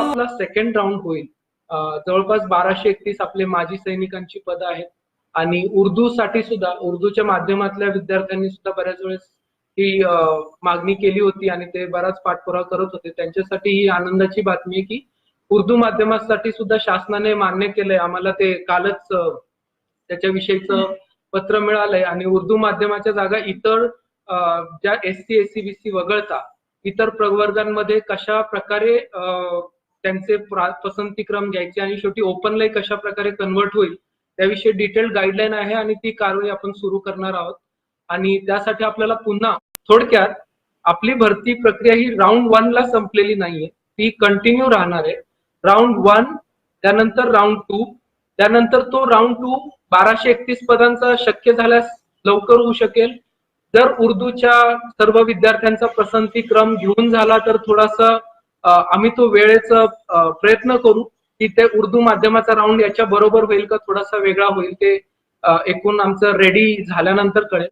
आपला second round होईल. जवळपास 1231 आपले माजी सैनिकांची पदं आहेत आणि उर्दू साठी सुद्धा उर्दूच्या माध्यमातल्या विद्यार्थ्यांनी सुद्धा बऱ्याच वेळेस ही मागणी केली होती आणि ते बराच पाठपुरावा करत होते. त्यांच्यासाठी ही आनंदाची बातमी आहे की उर्दू माध्यमासाठी सुद्धा शासनाने मान्य केलंय. आम्हाला ते कालच त्याच्याविषयीचं पत्र मिळालंय आणि उर्दू माध्यमाच्या जागा इतर ज्या SC SC BC वगळता इतर प्रवर्गांमध्ये कशा प्रकारे त्यांचे पसंतीक्रम घ्यायचे आणि शेवटी ओपनला कशा प्रकारे कन्वर्ट होईल त्याविषयी डिटेल गाईडलाईन आहे आणि ती कारवाई आपण सुरू करणार आहोत. आणि त्यासाठी आपल्याला पुन्हा थोडक्यात आपली भरती प्रक्रिया ही राऊंड 1 ला संपलेली नाहीये, ती कंटिन्यू राहणार आहे. राऊंड 1 त्यानंतर राऊंड 2 त्यानंतर तो राऊंड 2 1231 पदांचा शक्य झाल्यास लवकर होऊ शकेल. जर उर्दूच्या सर्व विद्यार्थ्यांचा पसंतीक्रम घेऊन झाला तर थोडासा आम्ही तो वेळेचा प्रयत्न करू की ते उर्दू माध्यमाचा राऊंड याच्या बरोबर होईल का थोडासा वेगळा होईल ते एकूण आमचं रेडी झाल्यानंतर कळेल.